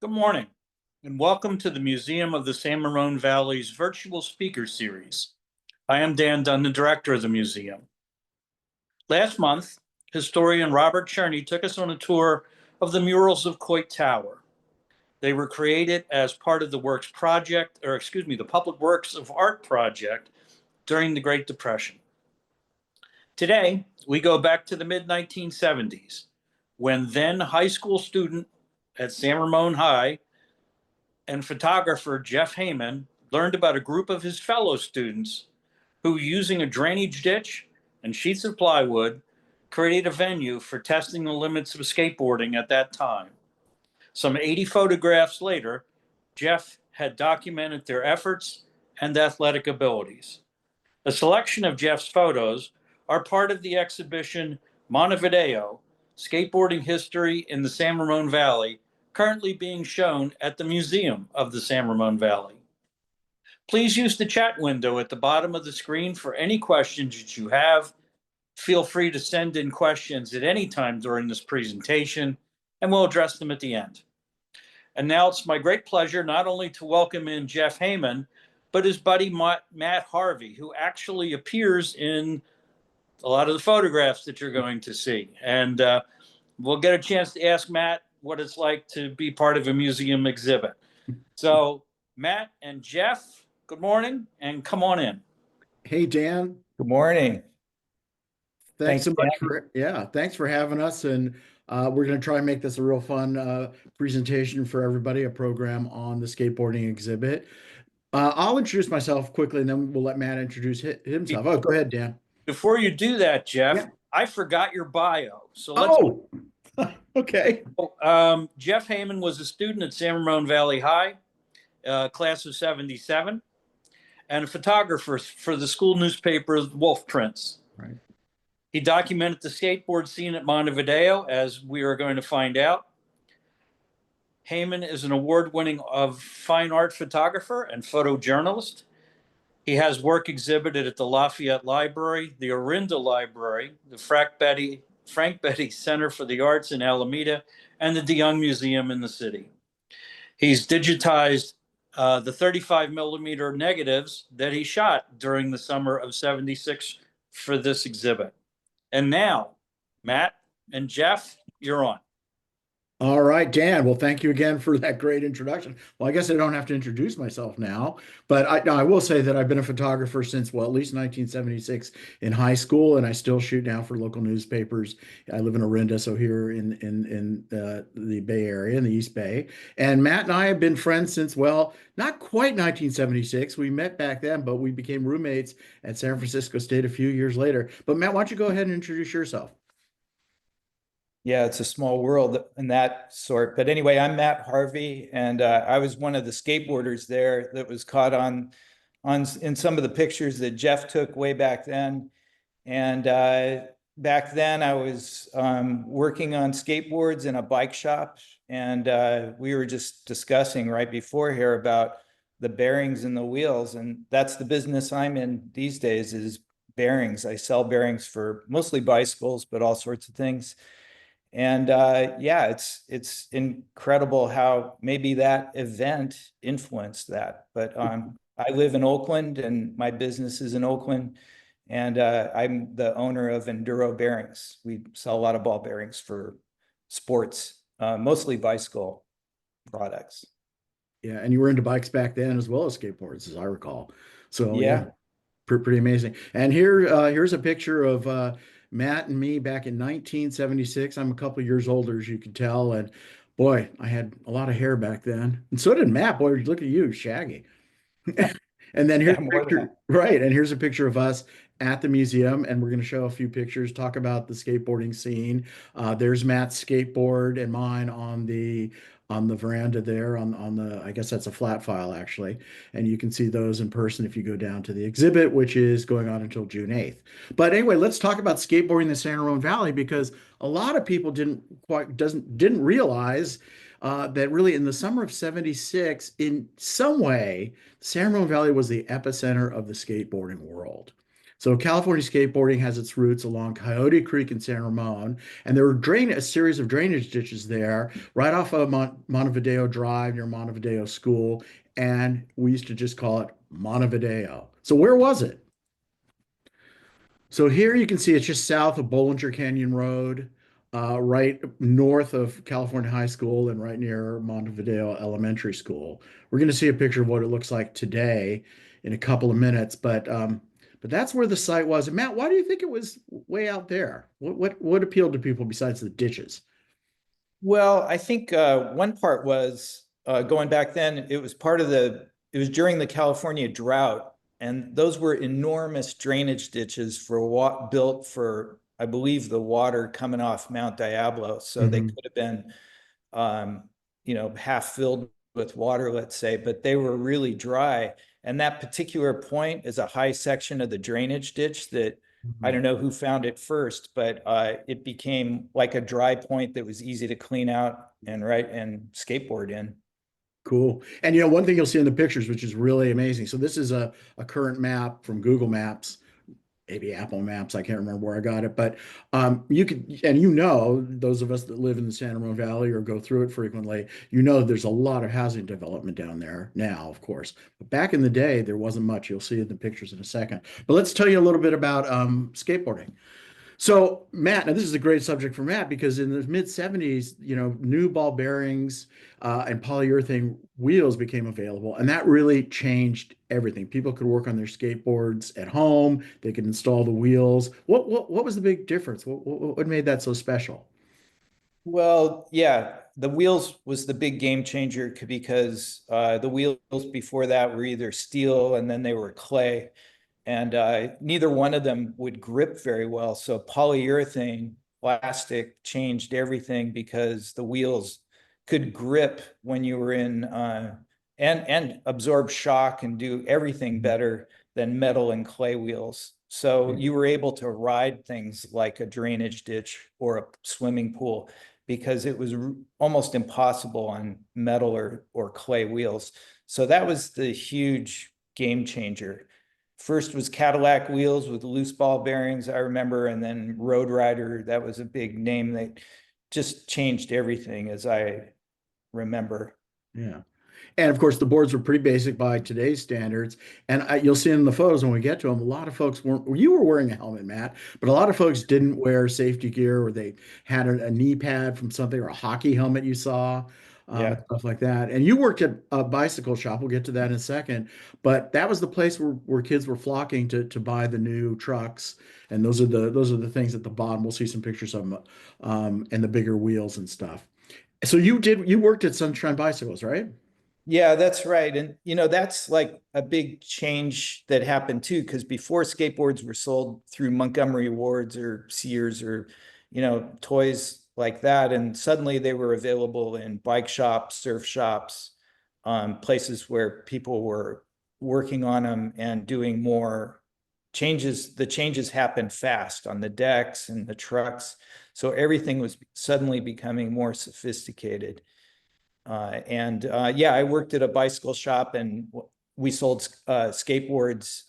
Good morning, and welcome to the Museum of the San Ramon Valley's virtual speaker series. I am Dan Dunn, the director of the museum. Last month, historian Robert Cherney took us on a tour of the murals of Coit Tower. They were created as part of the the Public Works of Art project during the Great Depression. Today, we go back to the mid-1970s, when then high school student at San Ramon High and photographer Jeff Heyman learned about a group of his fellow students who, using a drainage ditch and sheets of plywood, created a venue for testing the limits of skateboarding at that time. Some 80 photographs later, Jeff had documented their efforts and athletic abilities. A selection of Jeff's photos are part of the exhibition Montevideo, Skateboarding History in the San Ramon Valley, currently being shown at the Museum of the San Ramon Valley. Please use the chat window at the bottom of the screen for any questions that you have. Feel free to send in questions at any time during this presentation, and we'll address them at the end. And now it's my great pleasure not only to welcome in Jeff Heyman, but his buddy Matt Harvey, who actually appears in a lot of the photographs that you're going to see. And we'll get a chance to ask Matt what it's like to be part of a museum exhibit. So Matt and Jeff, good morning, and come on in. Hey, Dan. Good morning. Thanks so much thanks for having us. And we're going to try and make this a real fun presentation for everybody, a program on the skateboarding exhibit. I'll introduce myself quickly, and then we'll let Matt introduce himself. Oh, go ahead, Dan. Before you do that, Jeff, I forgot your bio. So let's. Okay. Jeff Heyman was a student at San Ramon Valley High, class of 77, and a photographer for the school newspaper Wolf Prints. Right. He documented the skateboard scene at Montevideo, as we are going to find out. Heyman is an award-winning fine art photographer and photojournalist. He has work exhibited at the Lafayette Library, the Orinda Library, the Frank Betty Center for the Arts in Alameda, and the DeYoung Museum in the city. He's digitized the 35 millimeter negatives that he shot during the summer of '76 for this exhibit. And now, Matt and Jeff, you're on. All right, Dan. Well, thank you again for that great introduction. Well, I guess I don't have to introduce myself now, but I will say that I've been a photographer since, well, at least 1976 in high school, and I still shoot now for local newspapers. I live in Orinda, so here in the Bay Area, in the East Bay. And Matt and I have been friends since, well, not quite 1976. We met back then, but we became roommates at San Francisco State a few years later. But Matt, why don't you go ahead and introduce yourself? Yeah, it's a small world in that sort. But anyway, I'm Matt Harvey, and I was one of the skateboarders there that was caught in some of the pictures that Jeff took way back then. And back then, I was working on skateboards in a bike shop, and we were just discussing right before here about the bearings and the wheels, and that's the business I'm in these days, is bearings. I sell bearings for mostly bicycles, but all sorts of things. And yeah, it's incredible how maybe that event influenced that. But I live in Oakland, and my business is in Oakland, and I'm the owner of Enduro Bearings. We sell a lot of ball bearings for sports, mostly bicycle products. Yeah, and you were into bikes back then as well as skateboards, as I recall. So yeah, pretty amazing. And here's a picture of Matt and me back in 1976. I'm a couple years older, as you can tell. And boy, I had a lot of hair back then. And so did Matt. Boy, look at you, shaggy. And then here's a picture, right? And here's a picture of us at the museum. And we're going to show a few pictures, talk about the skateboarding scene. There's Matt's skateboard and mine on the veranda there on the, I guess that's a flat file actually. And you can see those in person if you go down to the exhibit, which is going on until June 8th. But anyway, let's talk about skateboarding in the San Ramon Valley, because a lot of people didn't realize that really in the summer of '76, in some way, San Ramon Valley was the epicenter of the skateboarding world. So California skateboarding has its roots along Coyote Creek in San Ramon, and there were a series of drainage ditches there right off of Montevideo Drive near Montevideo School, and we used to just call it Montevideo. So where was it? So here you can see it's just south of Bollinger Canyon Road, right north of California High School and right near Montevideo Elementary School. We're going to see a picture of what it looks like today in a couple of minutes, but that's where the site was. And Matt, why do you think it was way out there? What appealed to people besides the ditches? Well, I think one part was going back then, it was it was during the California drought. And those were enormous drainage ditches built for, I believe, the water coming off Mount Diablo. So they could have been, half filled with water, let's say, but they were really dry. And that particular point is a high section of the drainage ditch that I don't know who found it first, but it became like a dry point that was easy to clean out and skateboard in. Cool. And one thing you'll see in the pictures, which is really amazing. So this is a current map from Google Maps, maybe Apple Maps. I can't remember where I got it, but you could, and those of us that live in the San Ramon Valley or go through it frequently, there's a lot of housing development down there now, of course. But back in the day, there wasn't much. You'll see in the pictures in a second. But let's tell you a little bit about skateboarding. So Matt, now this is a great subject for Matt because in the mid 70s, new ball bearings and polyurethane wheels became available, and that really changed everything. People could work on their skateboards at home. They could install the wheels. What was the big difference? What made that so special? Well, yeah, the wheels was the big game changer because the wheels before that were either steel and then they were clay. And neither one of them would grip very well. So polyurethane plastic changed everything because the wheels could grip when you were in and absorb shock and do everything better than metal and clay wheels. So you were able to ride things like a drainage ditch or a swimming pool because it was almost impossible on metal or clay wheels. So that was the huge game changer. First was Cadillac wheels with loose ball bearings, I remember, and then Road Rider. That was a big name that just changed everything as I remember. Yeah. And of course, the boards were pretty basic by today's standards. And you'll see in the photos when we get to them, a lot of folks you were wearing a helmet, Matt, but a lot of folks didn't wear safety gear or they had a knee pad from something or a hockey helmet you saw, Yeah. stuff like that. And you worked at a bicycle shop. We'll get to that in a second. But that was the place where kids were flocking to buy the new trucks. And those are the things at the bottom. We'll see some pictures of them and the bigger wheels and stuff. So you worked at Sunshine Bicycles, right? Yeah, that's right. And, that's like a big change that happened too, because before skateboards were sold through Montgomery Wards or Sears or, toys like that. And suddenly they were available in bike shops, surf shops, places where people were working on them and doing more changes. The changes happened fast on the decks and the trucks. So everything was suddenly becoming more sophisticated. I worked at a bicycle shop and we sold skateboards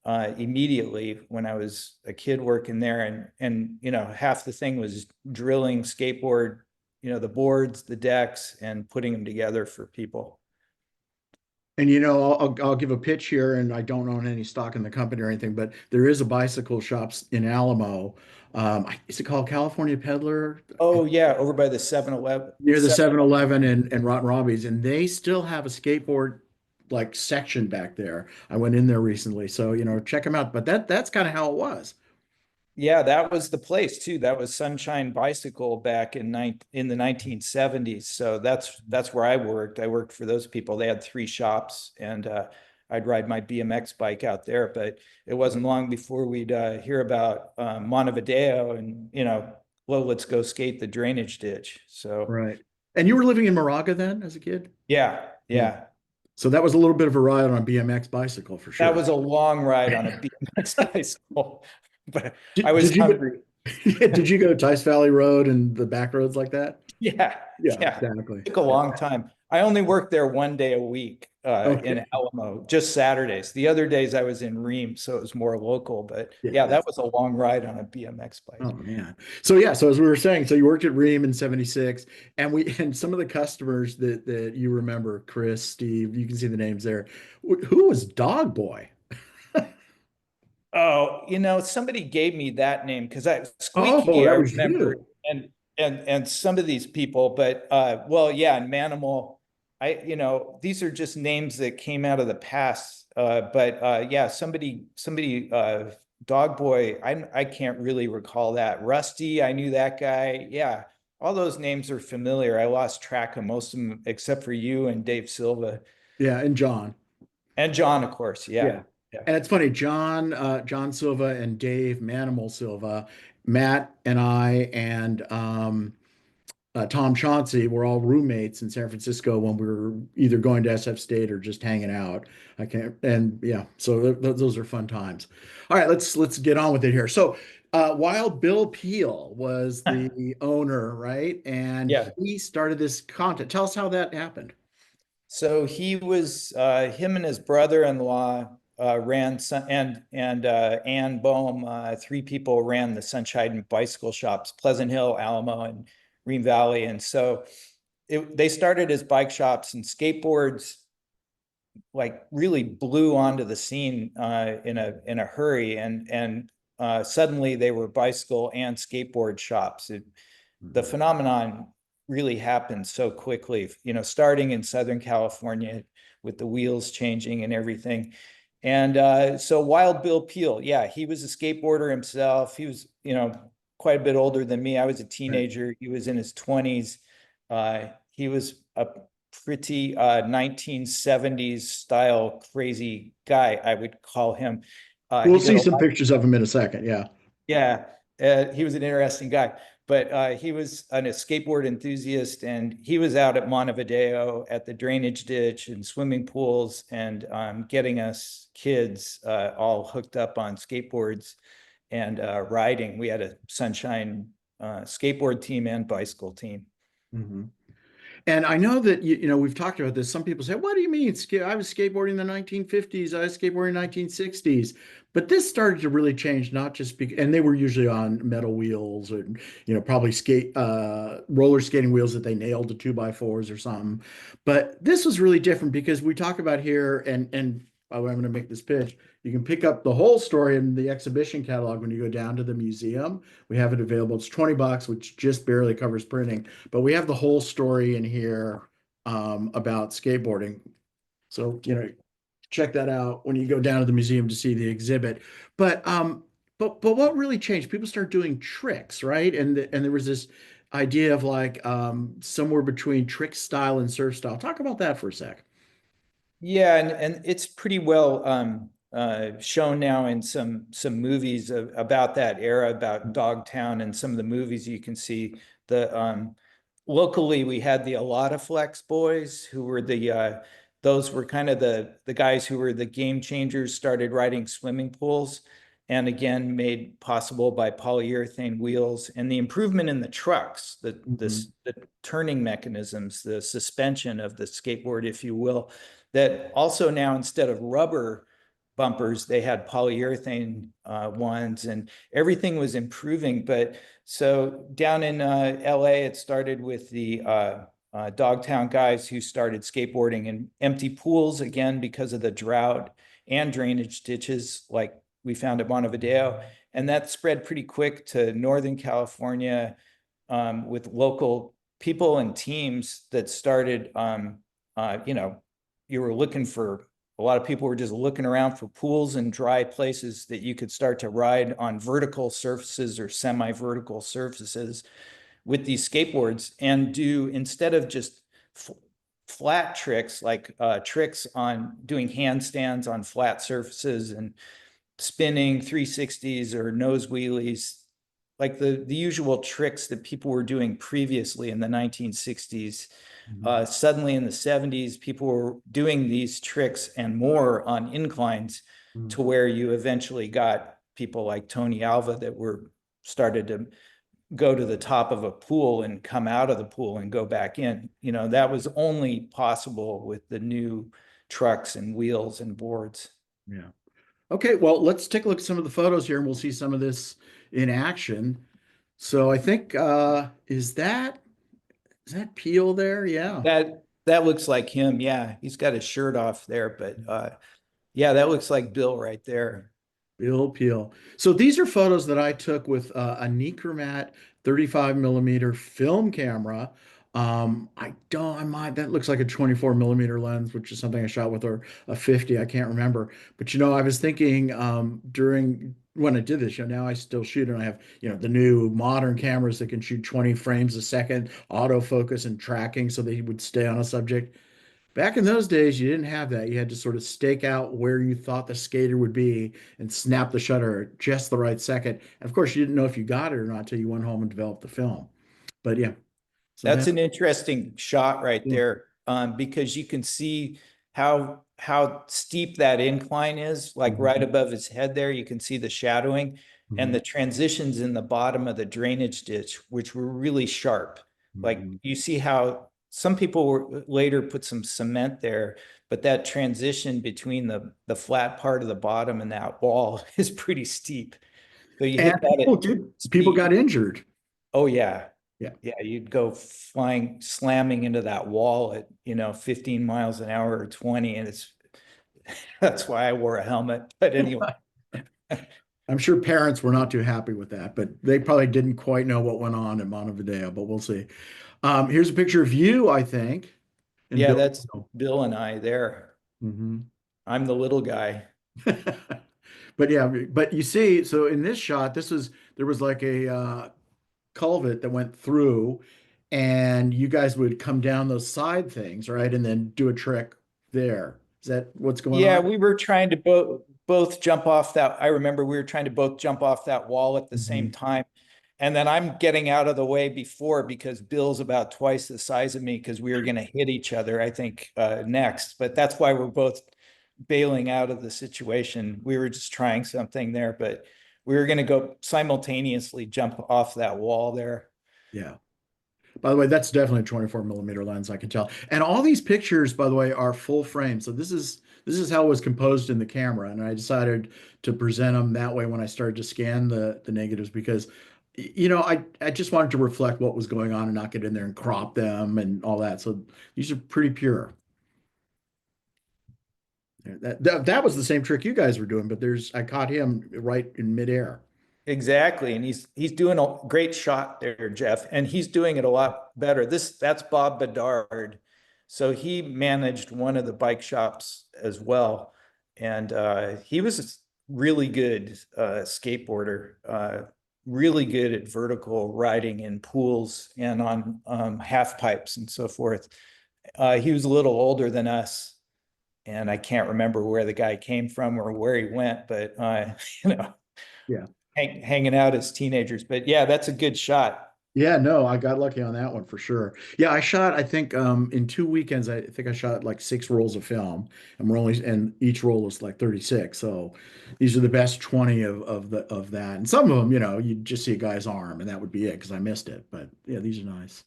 immediately when I was a kid working there. And half the thing was drilling skateboard, the boards, the decks, and putting them together for people. And I'll give a pitch here, and I don't own any stock in the company or anything, but there is a bicycle shops in Alamo. Is it called California Peddler? Oh yeah, over by the 7-Eleven. Near the 7-Eleven and Rotten Robbie's, and they still have a skateboard like section back there. I went in there recently, so check them out. But that's kind of how it was. Yeah, that was the place too. That was Sunshine Bicycle back in the 1970s. So that's where I worked. I worked for those people. They had 3 shops, and I'd ride my BMX bike out there. But it wasn't long before we'd hear about Montevideo, and well, let's go skate the drainage ditch. So Right. And you were living in Moraga then as a kid? yeah. So that was a little bit of a ride on a BMX bicycle for sure. That was a long ride on a BMX bicycle, but Did, I was did you hungry. did you go to Tice Valley Road and the back roads like that? Yeah, Yeah, yeah. exactly. It took a long time. I only worked there 1 day a week Okay. in Alamo, just Saturdays. The other days I was in Ream, so it was more local. But Yeah. yeah, that was a long ride on a BMX bike. Oh man. So yeah, so as we were saying, so you worked at Ream in 76, and some of the customers that you remember, Chris, Steve, you can see the names there. Who was Dog Boy? Oh, somebody gave me that name because Oh, Squeaky, I that was remember, you. and some of these people, but well, yeah, and Manimal, these are just names that came out of the past. But yeah, somebody, Dog Boy, I can't really recall that. Rusty, I knew that guy. Yeah, all those names are familiar. I lost track of most of them except for you and Dave Silva Yeah, and John. and John, of course. Yeah. Yeah, yeah. And it's funny, John Silva and Dave Manimal Silva, Matt and I and Tom Chauncey were all roommates in San Francisco when we were either going to SF State or just hanging out. I can't, and yeah, so those are fun times. All right, let's get on with it here. So, Wild Bill Peel was the owner, right? And Yeah. he started this content. Tell us how that happened. So he was him and his brother-in-law ran and Ann Bohm, three people ran the Sunshine Bicycle Shops, Pleasant Hill, Alamo, and Green Valley. And so they started as bike shops, and skateboards like really blew onto the scene in a hurry, and suddenly they were bicycle and skateboard shops. The phenomenon really happened so quickly, starting in Southern California with the wheels changing and everything. And so Wild Bill Peel, yeah, he was a skateboarder himself. He was, quite a bit older than me. I was a teenager. He was in his 20s. He was a pretty 1970s style crazy guy, I would call him. We'll He did see a some lot. pictures of him in a second. Yeah. Yeah, he was an interesting guy, but he was a skateboard enthusiast, and he was out at Montevideo at the drainage ditch and swimming pools, and getting us kids all hooked up on skateboards and riding. We had a Sunshine skateboard team and bicycle team. Mhm. And I know that we've talked about this. Some people say, "What do you mean? I was skateboarding in the 1950s. I was skateboarding in the 1960s." But this started to really change, not just because, and they were usually on metal wheels and probably roller skating wheels that they nailed to 2x4s or something. But this was really different because we talk about here, and I'm going to make this pitch. You can pick up the whole story in the exhibition catalog when you go down to the museum. We have it available. It's $20, which just barely covers printing. But we have the whole story in here about skateboarding. So, check that out when you go down to the museum to see the exhibit. But what really changed? People start doing tricks, right? And there was this idea of like somewhere between trick style and surf style. Talk about that for a sec. Yeah, and it's pretty well shown now in some movies about that era, about Dogtown, and some of the movies you can see. The locally we had the Flex boys, who were those were kind of the guys who were the game changers, started riding swimming pools, and again made possible by polyurethane wheels and the improvement in the trucks, the turning mechanisms, the suspension of the skateboard, if you will, that also now, instead of rubber bumpers, they had polyurethane ones, and everything was improving. But so down in LA, it started with the Dogtown guys who started skateboarding in empty pools, again because of the drought, and drainage ditches like we found at Montevideo. And that spread pretty quick to Northern California with local people and teams that started, you were looking for, a lot of people were just looking around for pools and dry places that you could start to ride on vertical surfaces or semi-vertical surfaces with these skateboards, and do, instead of just flat tricks, like tricks on doing handstands on flat surfaces and spinning 360s or nose wheelies, like the usual tricks that people were doing previously in the 1960s. Suddenly in the 70s, people were doing these tricks and more on inclines, to where you eventually got people like Tony Alva that were started to go to the top of a pool and come out of the pool and go back in. That was only possible with the new trucks and wheels and boards. Yeah. Okay, well, let's take a look at some of the photos here and we'll see some of this in action. So I think is that Peel there? Yeah. That looks like him. Yeah, he's got his shirt off there, but yeah, that looks like Bill right there. Bill Peel. So these are photos that I took with a Nikkormat 35 millimeter film camera. That looks like a 24 millimeter lens, which is something I shot with, or a 50. I can't remember. But I was thinking during when I did this, now I still shoot and I have, the new modern cameras that can shoot 20 frames a second, autofocus and tracking so they would stay on a subject. Back in those days, you didn't have that. You had to sort of stake out where you thought the skater would be and snap the shutter at just the right second. And of course, you didn't know if you got it or not until you went home and developed the film. But yeah, so That's that, an interesting shot right yeah. there, because you can see how steep that incline is, like right above his head there. You can see the shadowing and the transitions in the bottom of the drainage ditch, which were really sharp. Like you see how some people later put some cement there, but that transition between the flat part of the bottom and that wall is pretty steep. So you And hit that at people speed. got injured. Oh yeah. Yeah. Yeah, you'd go flying, slamming into that wall at, 15 miles an hour or 20, and that's why I wore a helmet. But anyway, I'm sure parents were not too happy with that, but they probably didn't quite know what went on in Montevideo, but we'll see. Here's a picture of you, I think, and yeah, Bill. that's Bill and I there. Mhm. I'm the little guy. But yeah, but you see, so in this shot, there was like a culvert that went through, and you guys would come down those side things, right? And then do a trick there. Is that what's going Yeah, on? we were trying to both jump off that. I remember we were trying to both jump off that wall at the same Mhm. time. And then I'm getting out of the way before because Bill's about twice the size of me because we were going to hit each other, I think, next. But that's why we're both bailing out of the situation. We were just trying something there, but we were going to go simultaneously jump off that wall there. Yeah. By the way, that's definitely a 24 millimeter lens, I can tell. And all these pictures, by the way, are full frame. So this is how it was composed in the camera. And I decided to present them that way when I started to scan the negatives because I just wanted to reflect what was going on and not get in there and crop them and all that. So these are pretty pure. That was the same trick you guys were doing, but I caught him right in midair. Exactly. And he's doing a great shot there, Jeff. And he's doing it a lot better. That's Bob Bedard. So he managed one of the bike shops as well. And he was a really good skateboarder, really good at vertical riding in pools and on half pipes and so forth. He was a little older than us, and I can't remember where the guy came from or where he went, but you know, Yeah. hanging out as teenagers. But yeah, that's a good shot. Yeah, no, I got lucky on that one for sure. Yeah, I shot, I think in 2 weekends, I think I shot like 6 rolls of film and each roll was like 36. So these are the best 20 of that. And some of them, you just see a guy's arm and that would be it because I missed it. But yeah, these are nice.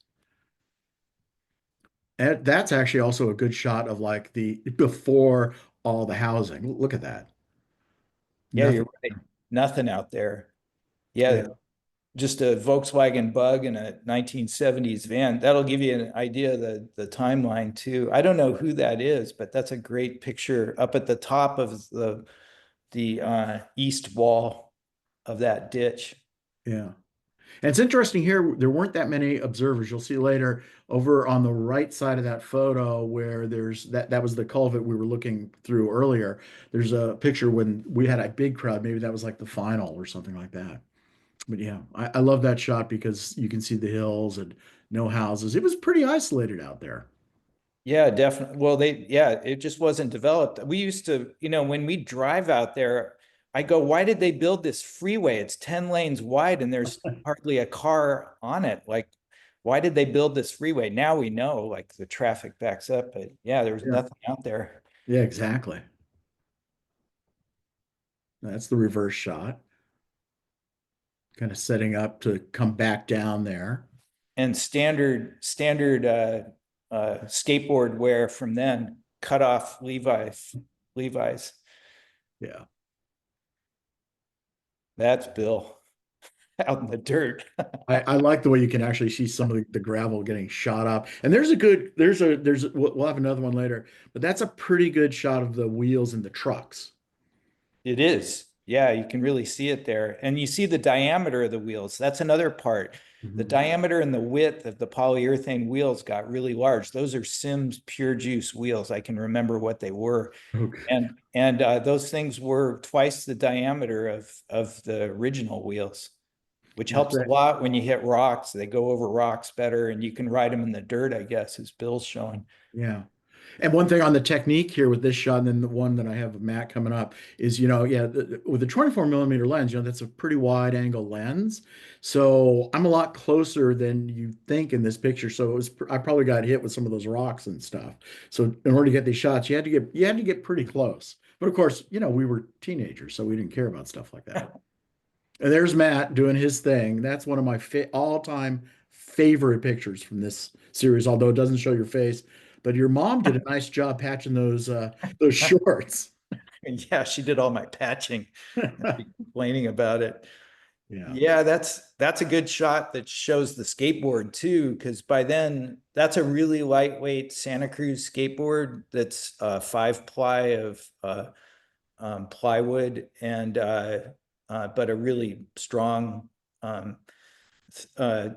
And that's actually also a good shot of like the before all the housing. Look at that. Yeah, Nothing. you're right. Nothing out there. Yeah, Yeah. just a Volkswagen Bug and a 1970s van. That'll give you an idea of the timeline too. I don't know who that is, but that's a great picture up at the top of the east wall of that ditch. Yeah. And it's interesting here, there weren't that many observers. You'll see later over on the right side of that photo where that was the culvert we were looking through earlier. There's a picture when we had a big crowd. Maybe that was like the final or something like that. But yeah, I love that shot because you can see the hills and no houses. It was pretty isolated out there. Yeah, definitely. Well, it just wasn't developed. We used to, when we drive out there, I go, why did they build this freeway? It's 10 lanes wide and there's hardly a car on it. Like, why did they build this freeway? Now we know, like, the traffic backs up, but yeah, there was Yeah. nothing out there. Yeah, exactly. That's the reverse shot. kind of setting up to come back down there. And standard skateboard wear from then, cut off Levi's. Yeah. That's Bill out in the dirt. I like the way you can actually see some of the gravel getting shot up. And we'll have another one later, but that's a pretty good shot of the wheels in the trucks. It is. Yeah, you can really see it there. And you see the diameter of the wheels. That's another part. The Mhm. diameter and the width of the polyurethane wheels got really large. Those are Sims Pure Juice wheels. I can remember what they were. Okay. And those things were twice the diameter of the original wheels, which That's helps a right. lot when you hit rocks. They go over rocks better, and you can ride them in the dirt, I guess, as Bill's showing. Yeah. And one thing on the technique here with this shot, and then the one that I have of Matt coming up is, yeah, with the 24 millimeter lens, that's a pretty wide angle lens. So I'm a lot closer than you think in this picture. So I probably got hit with some of those rocks and stuff. So in order to get these shots, you had to get pretty close. But of course, we were teenagers, so we didn't care about stuff like that. And there's Matt doing his thing. That's one of my all-time favorite pictures from this series, although it doesn't show your face. But your mom did a nice job patching those shorts. Yeah, she did all my patching. I'd be complaining about it. Yeah. Yeah, that's a good shot that shows the skateboard too, because by then that's a really lightweight Santa Cruz skateboard that's 5-ply of plywood and but a really strong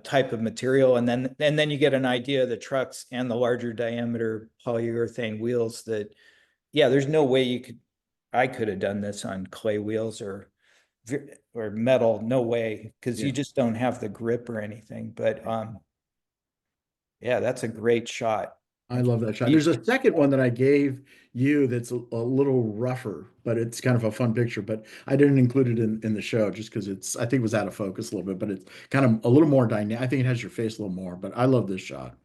type of material. And then you get an idea of the trucks and the larger diameter polyurethane wheels that, yeah, there's no way I could have done this on clay wheels or metal, no way, because Yeah. you just don't have the grip or anything. But yeah, that's a great shot. I love that shot. And there's a second one that I gave you that's a little rougher, but it's kind of a fun picture. But I didn't include it in the show just because I think it was out of focus a little bit, but it's kind of a little more dynamic. I think it has your face a little more, but I love this shot.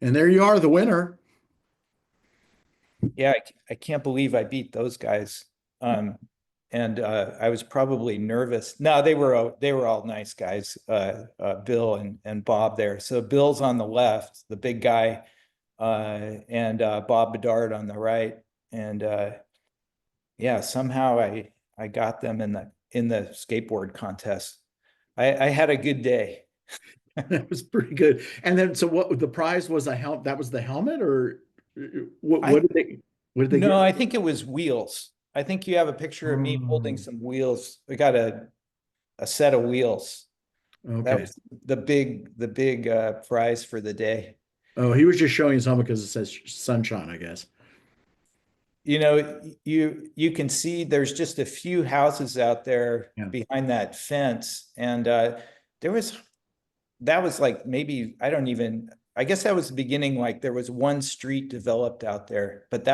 And there you are, the winner. Yeah, I can't believe I beat those guys. And I was probably nervous. No, they were all nice guys, Bill and Bob there. So Bill's on the left, the big guy, and Bob Bedard on the right. And yeah, somehow I got them in the skateboard contest. I had a good day. That was pretty good. And then, so what the prize was a helmet? That was the helmet, or what? I What did they No, get? I think it was wheels. I think you have a picture of me holding Oh, some wheels. We got a set of wheels. That okay. was the big prize for the day. Oh, he was just showing his helmet because it says sunshine, I guess. You know, you can see there's just a few houses out there Yeah. behind that fence, and that was like maybe I guess that was the beginning. Like there was one street developed out there, but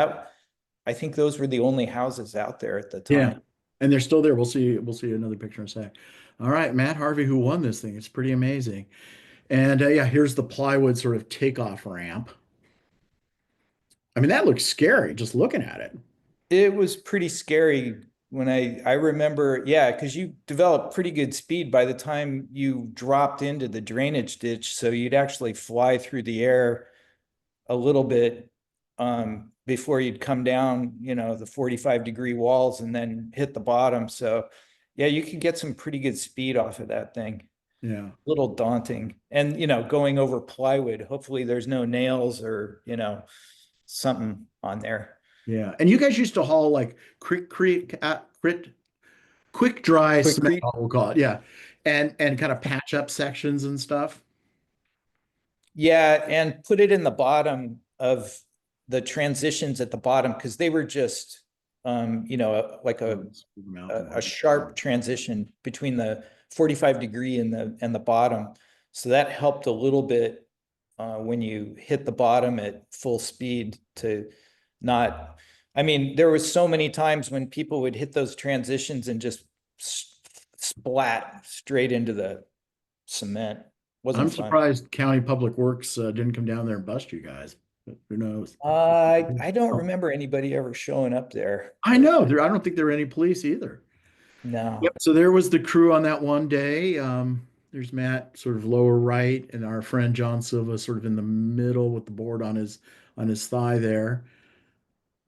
I think those were the only houses out there at the Yeah. time. And they're still there. We'll see another picture in a sec. All right, Matt Harvey, who won this thing. It's pretty amazing. And yeah, here's the plywood sort of takeoff ramp. I mean, that looks scary just looking at it. It was pretty scary when I remember, yeah, because you developed pretty good speed by the time you dropped into the drainage ditch. So you'd actually fly through the air a little bit before you'd come down, the 45-degree walls and then hit the bottom. So yeah, you could get some pretty good speed off of that thing. Yeah. A little daunting. And going over plywood, hopefully there's no nails or, something on there. Yeah. And you guys used to haul like quick dry cement, Quickcrete. we'll call it. Yeah. And kind of patch up sections and stuff. Yeah, and put it in the bottom of the transitions at the bottom because they were just like a sharp transition between the 45-degree and the bottom. So that helped a little bit when you hit the bottom at full speed to not. I mean, there was so many times when people would hit those transitions and just splat straight into the cement. Wasn't I'm fun. surprised County Public Works didn't come down there and bust you guys. But who knows? I don't remember anybody ever showing up there. I know. I don't think there were any police either. No, Yep. So there was the crew on that one day. There's Matt sort of lower right, and our friend John Silva sort of in the middle with the board on his thigh there.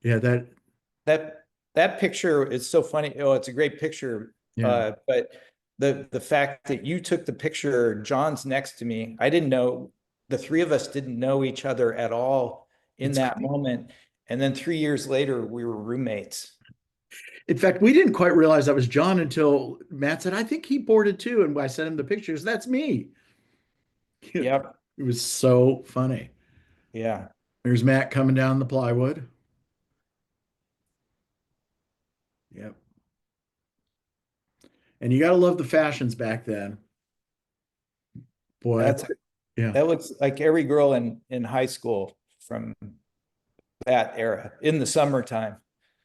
Yeah, that that that picture is so funny. Oh, it's a great picture. yeah, But the fact that you took the picture, John's next to me. I didn't know the three of us didn't know each other at all in it's that great. moment. And then 3 years later, we were roommates. In fact, we didn't quite realize that was John until Matt said, "I think he boarded too," and I sent him the pictures. That's me. Yep. It was so funny. Yeah. There's Matt coming down the plywood. Yep. And you got to love the fashions back then. Boy, That's yeah, that looks like every girl in high school from that era in the summertime.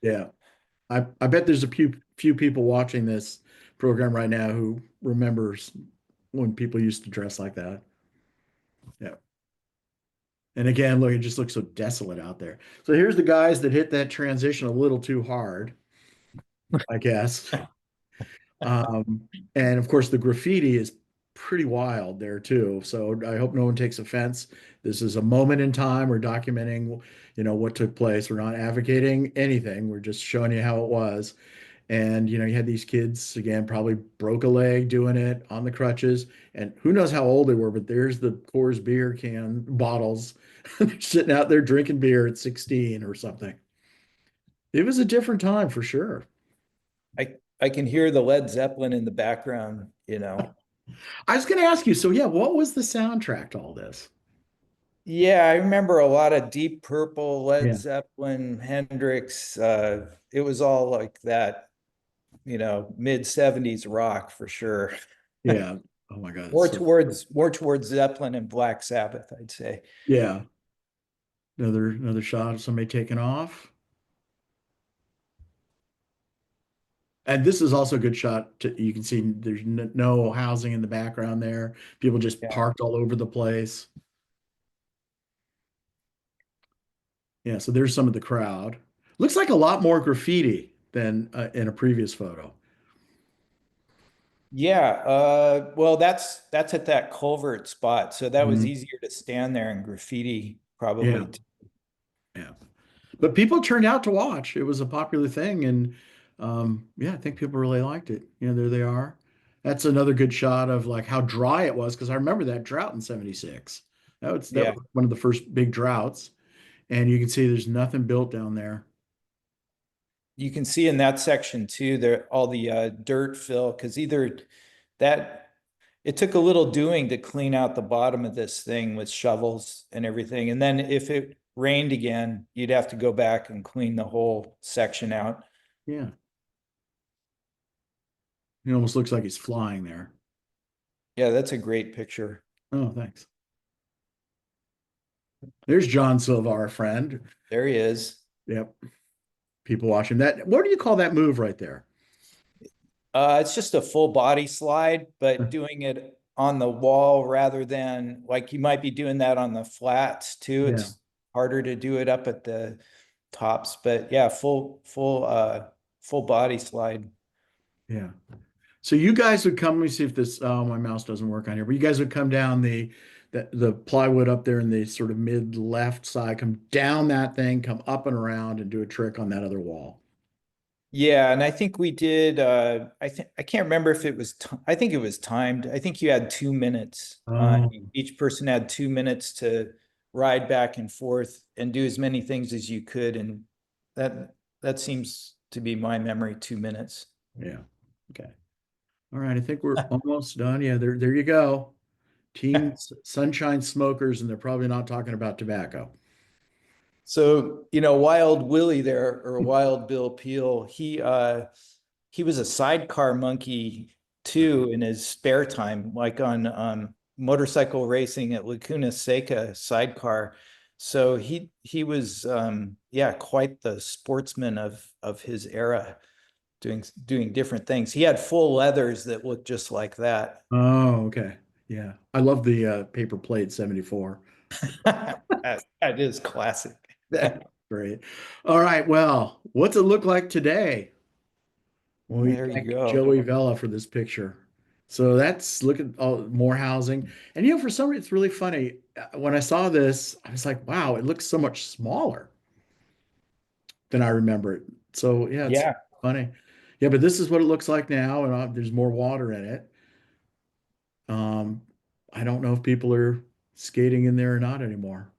yeah. I bet there's a few people watching this program right now who remembers when people used to dress like that. Yeah. And again, look, it just looks so desolate out there. So here's the guys that hit that transition a little too hard, I guess. Um, and of course, the graffiti is pretty wild there too. So I hope no one takes offense. This is a moment in time. We're documenting, what took place. We're not advocating anything. We're just showing you how it was. And you had these kids again, probably broke a leg doing it on the crutches, and who knows how old they were. But there's the Coors beer can bottles. They're sitting out there drinking beer at 16 or something. It was a different time for sure. I can hear the Led Zeppelin in the background. I was going to ask you, so yeah, what was the soundtrack to all this? Yeah, I remember a lot of Deep Purple, Led Yeah, Zeppelin, Hendrix. It was all like that, mid 70s rock for sure. yeah. Oh my God, it's More so towards more towards Zeppelin and Black Sabbath, I'd say. yeah. Another shot of somebody taking off. And this is also a good shot you can see there's no housing in the background there. People just Yeah. parked all over the place. Yeah, so there's some of the crowd. Looks like a lot more graffiti than in a previous photo. Yeah, well, that's at that culvert spot, so that was Mhm. easier to stand there and graffiti Yeah, probably. yeah. But people turned out to watch. It was a popular thing, and yeah, I think people really liked it. There they are. That's another good shot of like how dry it was because I remember that drought in '76. That Yeah, was one of the first big droughts, and you can see there's nothing built down there. you can see in that section too, there all the dirt fill because either that it took a little doing to clean out the bottom of this thing with shovels and everything, and then if it rained again, you'd have to go back and clean the whole section out. Yeah, it almost looks like he's flying there. Yeah, that's a great picture. Oh, thanks. There's John Silva, our friend. There he is. Yep. People watching that. What do you call that move right there? It's just a full body slide, but doing it on the wall rather than like you might be doing that on the flats too. Yeah, It's harder to do it up at the tops, but yeah, full body slide. yeah. So you guys would come, let me see if this, oh, my mouse doesn't work on here, but you guys would come down the plywood up there in the sort of mid left side, come down that thing, come up and around and do a trick on that other wall. Yeah, and I think we did I can't remember if it was I think it was timed. I think you had 2 minutes. Oh, Each person had 2 minutes to ride back and forth and do as many things as you could, and that seems to be my memory, 2 minutes. yeah. Okay. All right. I think we're almost done. Yeah, there you go. Team Sunshine Smokers, and they're probably not talking about tobacco. So, Wild Willie there, or Wild Bill Peel, he was a sidecar monkey too in his spare time, like on motorcycle racing at Laguna Seca sidecar. So he was yeah, quite the sportsman of his era, doing different things. He had full leathers that looked just like that. Oh, okay. Yeah. I love the paper plate 74. That is classic. Great. All right. Well, what's it look like today? Well, we There you thank go. Joey Vela for this picture. So that's look at all more housing. And for some reason, it's really funny. When I saw this, I was like, wow, it looks so much smaller than I remember it. So yeah, it's Yeah. funny. Yeah, but this is what it looks like now, and there's more water in it. Um, I don't know if people are skating in there or not anymore.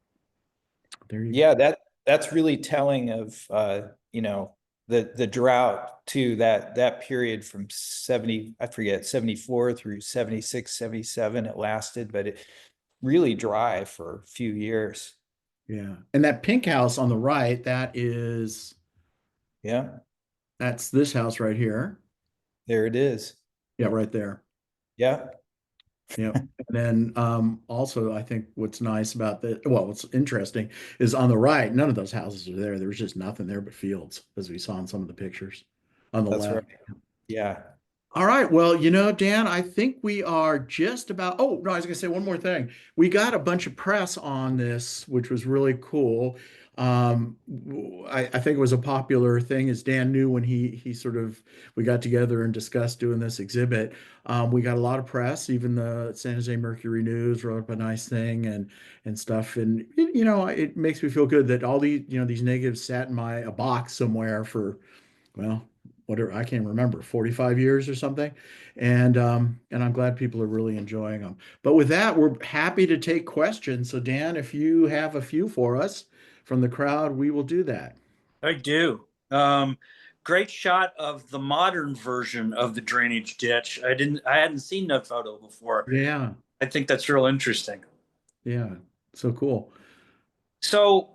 There you go. Yeah, that's really telling of you know, the drought too, that period from 70, I forget, 74 through 76, 77 it lasted, but it really dry for a few years. Yeah. And that pink house on the right, Yeah, that's this house right here. there it is. Yeah, right there. Yeah. Yeah. And then also I think what's nice about what's interesting is on the right, none of those houses are there. There was just nothing there but fields, as we saw in some of the pictures on the That's right. left. Yeah. All right. Well, Dan, I think we are just about. Oh, no, I was going to say one more thing. We got a bunch of press on this, which was really cool. I think it was a popular thing, as Dan knew when he sort of we got together and discussed doing this exhibit. We got a lot of press. Even the San Jose Mercury News wrote up a nice thing and stuff. And it makes me feel good that all these these negatives sat in a box somewhere for well, whatever, I can't remember, 45 years or something. And I'm glad people are really enjoying them. But with that, we're happy to take questions. So Dan, if you have a few for us from the crowd, we will do that. I do. Great shot of the modern version of the drainage ditch. I hadn't seen that photo before. Yeah, I think that's real interesting. yeah. So cool. So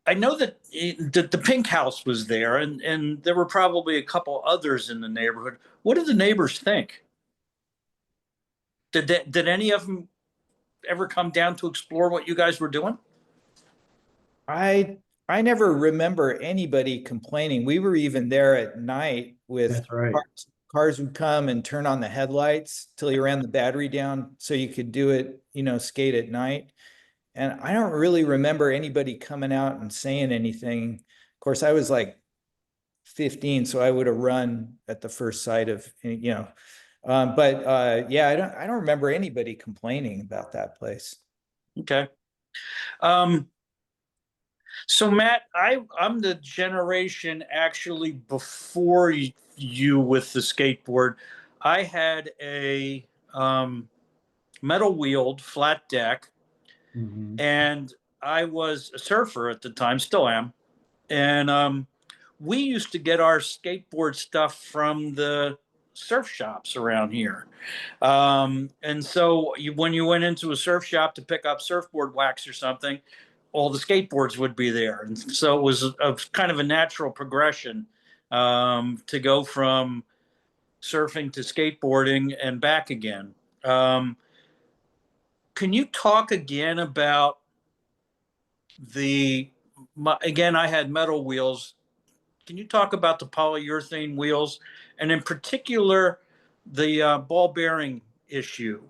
I know that the pink house was there, and there were probably a couple others in the neighborhood. What did the neighbors think? Did any of them ever come down to explore what you guys were doing? I I never remember anybody complaining. We were even there at night with That's right. cars would come and turn on the headlights till you ran the battery down so you could do it, skate at night. And I don't really remember anybody coming out and saying anything. Of course, I was like 15, so I would have run at the first sight of, but yeah, I don't remember anybody complaining about that place. Okay. Um, so Matt, I'm the generation actually before you with the skateboard. I had a metal wheeled flat deck, Mhm. and I was a surfer at the time, still am. And we used to get our skateboard stuff from the surf shops around here. And so when you went into a surf shop to pick up surfboard wax or something, all the skateboards would be there. And so it was a kind of a natural progression to go from surfing to skateboarding and back again. Um, can you talk again about again, I had metal wheels. Can you talk about the polyurethane wheels and in particular the ball bearing issue?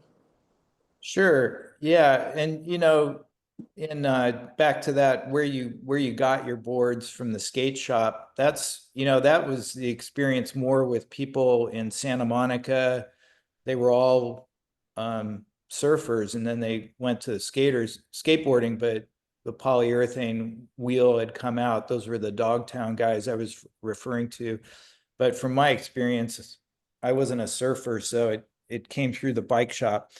Sure. Yeah. And in back to that where you got your boards from the skate shop, that was the experience more with people in Santa Monica. They were all surfers and then they went to skateboarding, but the polyurethane wheel had come out. Those were the Dogtown guys I was referring to. But from my experience, I wasn't a surfer, so it came through the bike shop.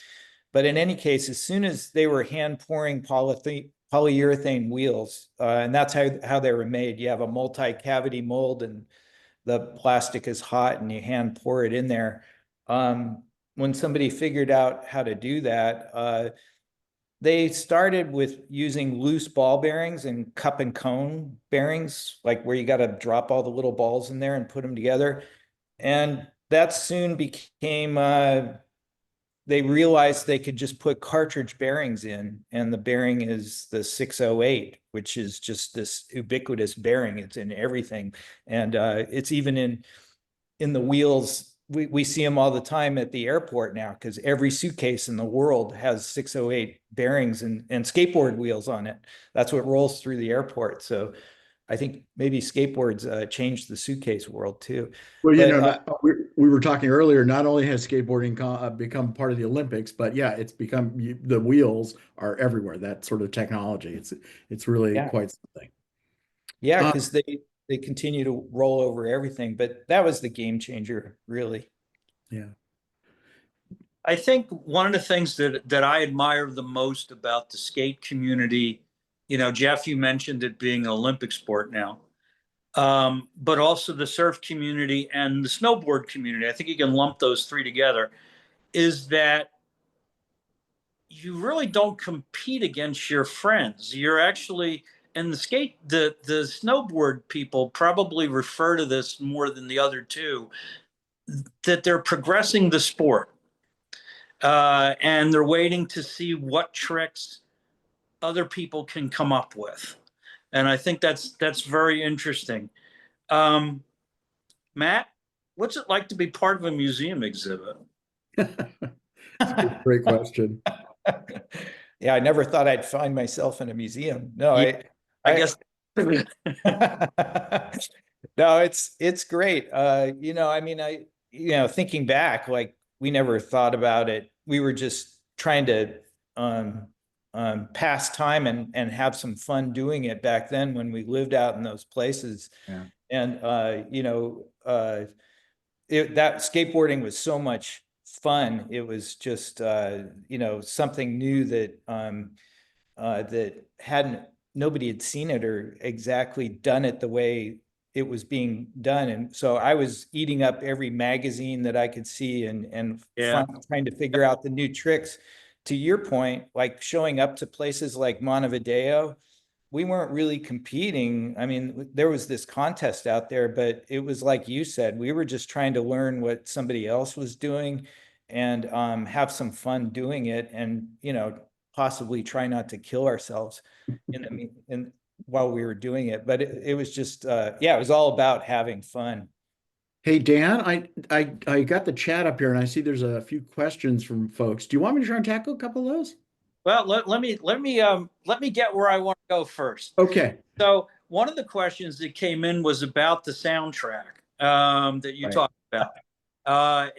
But in any case, as soon as they were hand pouring polyurethane wheels, and that's how they were made. You have a multi-cavity mold, and the plastic is hot, and you hand pour it in there. When somebody figured out how to do that, they started with using loose ball bearings and cup and cone bearings, like where you got to drop all the little balls in there and put them together. And that soon became they realized they could just put cartridge bearings in, and the bearing is the 608, which is just this ubiquitous bearing. It's in everything, and it's even in the wheels. We see them all the time at the airport now because every suitcase in the world has 608 bearings and skateboard wheels on it. That's what rolls through the airport. So I think maybe skateboards changed the suitcase world too. Well, But we were talking earlier, not only has skateboarding become part of the Olympics, but yeah, it's become the wheels are everywhere. That sort of technology. It's really yeah, quite something. yeah, Uh, because they continue to roll over everything. But that was the game changer, really. yeah. I think one of the things that I admire the most about the skate community, Jeff, you mentioned it being an Olympic sport now, but also the surf community and the snowboard community. I think you can lump those three together. Is that you really don't compete against your friends. You're actually, and the snowboard people probably refer to this more than the other two, that they're progressing the sport, and they're waiting to see what tricks other people can come up with. And I think that's very interesting. Um, Matt, what's it like to be part of a museum exhibit? It's a great question. Yeah, I never thought I'd find myself in a museum. No, Yeah, I I guess. no, it's great. I mean, thinking back, like we never thought about it. We were just trying to um, pass time and have some fun doing it back then when we lived out in those places. Yeah. And that skateboarding was so much fun. It was just something new that hadn't nobody had seen it or exactly done it the way it was being done. And so I was eating up every magazine that I could see and Yeah. trying to figure out the new tricks. To your point, like showing up to places like Montevideo, we weren't really competing. I mean, there was this contest out there, but it was like you said, we were just trying to learn what somebody else was doing and have some fun doing it, and possibly try not to kill ourselves in while we were doing it. But it was just yeah, it was all about having fun. Hey Dan, I got the chat up here and I see there's a few questions from folks. Do you want me to try and tackle a couple of those? Well, let me get where I want to go first. Okay. So one of the questions that came in was about the soundtrack, that you Right. talked about,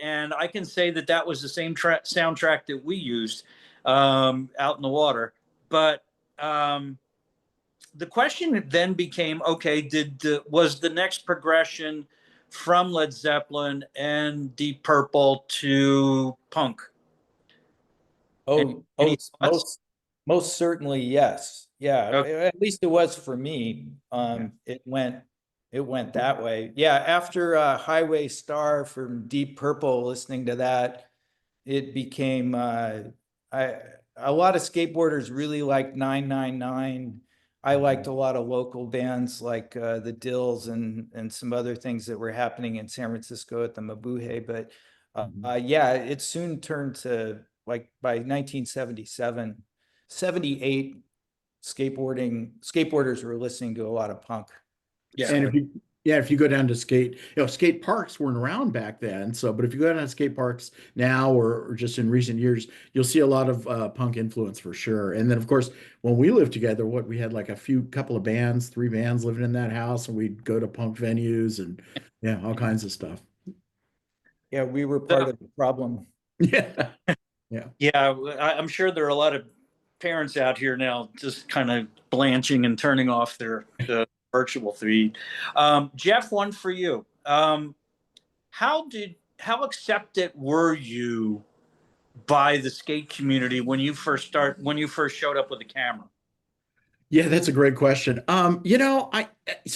and I can say that was the same soundtrack that we used, out in the water. But the question then became, okay, was the next progression from Led Zeppelin and Deep Purple to punk? Any thoughts? Most certainly, yes. Yeah, Okay. at least it was for me. It went that way. Yeah, after Highway Star from Deep Purple, listening to that, it became I a lot of skateboarders really liked 999. I liked a lot of local bands like the Dills and some other things that were happening in San Francisco at the Mabuhay. But yeah, it soon turned to, like, by 1977, 78, skateboarders were listening to a lot of punk. Yeah. And if you go down to skate parks weren't around back then. So, but if you go down to skate parks now or just in recent years, you'll see a lot of punk influence for sure. And then, of course, when we lived together, we had like couple of bands, three bands living in that house, and we'd go to punk venues and yeah, all kinds of stuff. Yeah, we were part of the problem. Yeah. Yeah. Yeah, I'm sure there are a lot of parents out here now just kind of blanching and turning off their virtual feed. Jeff, one for you. How accepted were you by the skate community when you first showed up with a camera? Yeah, that's a great question. I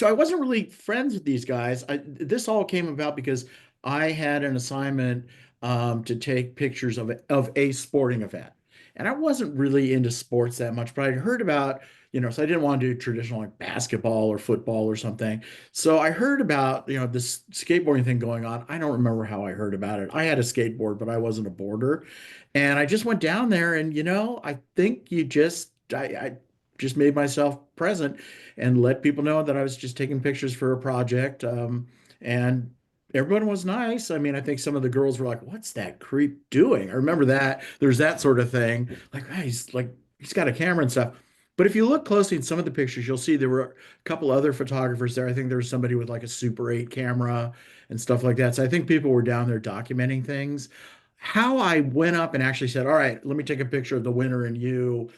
wasn't really friends with these guys. This all came about because I had an assignment to take pictures of a sporting event, and I wasn't really into sports that much, but I'd heard about, so I didn't want to do traditional like basketball or football or something. So I heard about, this skateboarding thing going on. I don't remember how I heard about it. I had a skateboard, but I wasn't a boarder, and I just went down there, and I think I just made myself present and let people know that I was just taking pictures for a project. And everyone was nice. I mean, I think some of the girls were like, "What's that creep doing?" I remember that there's that sort of thing. Like, "Ah, he's got a camera and stuff." But if you look closely in some of the pictures, you'll see there were a couple other photographers there. I think there was somebody with like a Super 8 camera and stuff like that. So I think people were down there documenting things. How I went up and actually said, all right, let me take a picture of the winner and you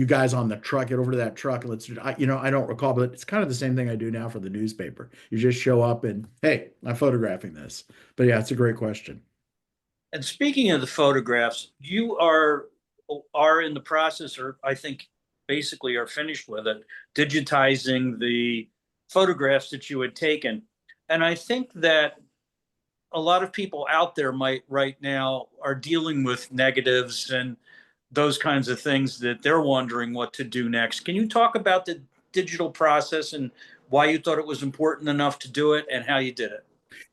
guys on the truck, get over to that truck and let's do, I don't recall, but it's kind of the same thing I do now for the newspaper. You just show up and, hey, I'm photographing this. But yeah, it's a great question. And speaking of the photographs, you are in the process, or I think basically are finished with it, digitizing the photographs that you had taken. And I think that a lot of people out there might right now are dealing with negatives and those kinds of things that they're wondering what to do next. Can you talk about the digital process and why you thought it was important enough to do it and how you did it?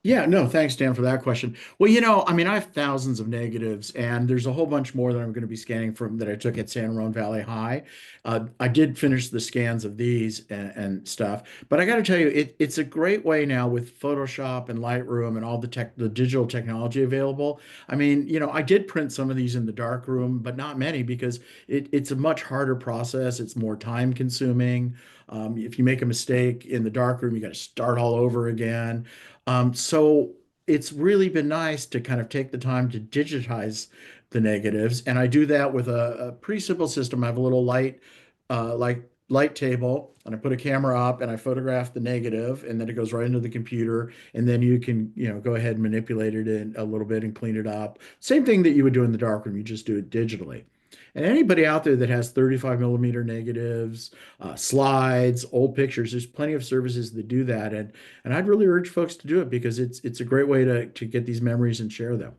Yeah, no, thanks, Dan, for that question. Well, I mean, I have thousands of negatives, and there's a whole bunch more that I'm going to be scanning from that I took at San Ramon Valley High. I did finish the scans of these and stuff, but I got to tell you, it's a great way now with Photoshop and Lightroom and all the digital technology available. I mean, I did print some of these in the dark room, but not many because it's a much harder process. It's more time consuming. If you make a mistake in the dark room, you got to start all over again. So it's really been nice to kind of take the time to digitize the negatives, and I do that with a pretty simple system. I have a little light table, and I put a camera up, and I photograph the negative, and then it goes right into the computer, and then you can go ahead and manipulate it in a little bit and clean it up. Same thing that you would do in the darkroom, you just do it digitally. And anybody out there that has 35 millimeter negatives, slides, old pictures, there's plenty of services that do that. And I'd really urge folks to do it because it's a great way to get these memories and share them.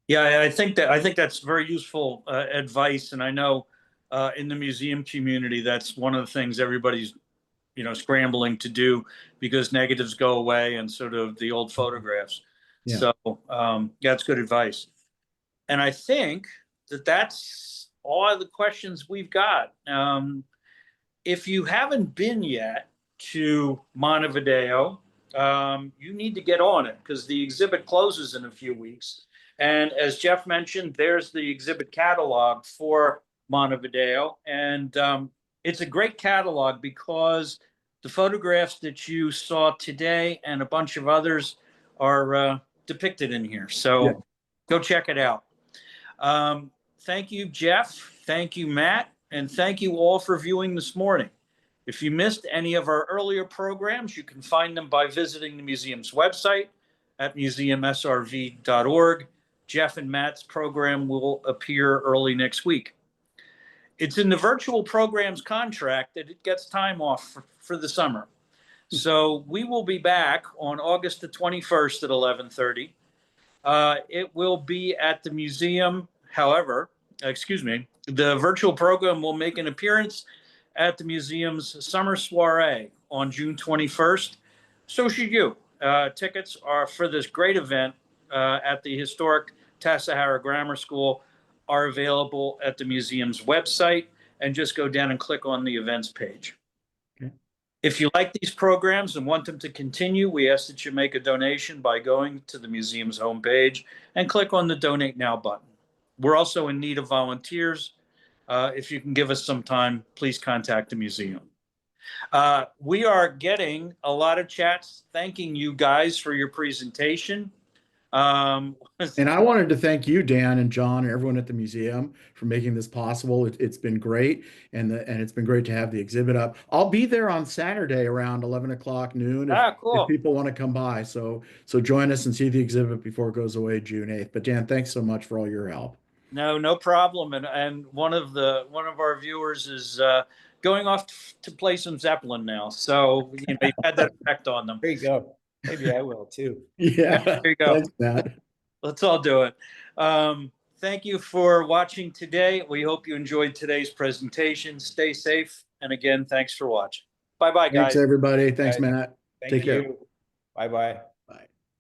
Yeah, I think that's very useful advice, and I know in the museum community that's one of the things everybody's scrambling to do because negatives go away and sort of the old photographs. Yeah. So yeah, that's good advice. And I think that that's all of the questions we've got. If you haven't been yet to Montevideo, you need to get on it because the exhibit closes in a few weeks. And as Jeff mentioned, there's the exhibit catalog for Montevideo. And it's a great catalog because the photographs that you saw today and a bunch of others are depicted in here. Yeah. So go check it out. Thank you, Jeff. Thank you, Matt. And thank you all for viewing this morning. If you missed any of our earlier programs, you can find them by visiting the museum's website at museumsrv.org. Jeff and Matt's program will appear early next week. It's in the virtual program's contract that it gets time off for the summer. So we will be back on August the 21st at 11:30. It will be at the museum. However, the virtual program will make an appearance at the museum's summer soiree on June 21st. So should you. Tickets are for this great event at the historic Tassajara Grammar School are available at the museum's website, and just go down and click on the events page. Okay. If you like these programs and want them to continue, we ask that you make a donation by going to the museum's homepage and click on the Donate Now button. We're also in need of volunteers. If you can give us some time, please contact the museum. We are getting a lot of chats thanking you guys for your presentation. And I wanted to thank you, Dan and John, and everyone at the museum for making this possible. It's been great, and it's been great to have the exhibit up. I'll be there on Saturday around 11 o'clock noon cool. if people want to come by. So join us and see the exhibit before it goes away June 8th. But Dan, thanks so much for all your help. No problem. And one of our viewers is going off to play some Zeppelin now. So you've had that effect on them. There you go. Maybe I will too. Yeah. There you go. Thanks, Matt. Let's all do it. Thank you for watching today. We hope you enjoyed today's presentation. Stay safe. And again, thanks for watching. Bye-bye, guys. Thanks, everybody. Thanks, Bye. Matt. Thank Take care. you. Bye-bye.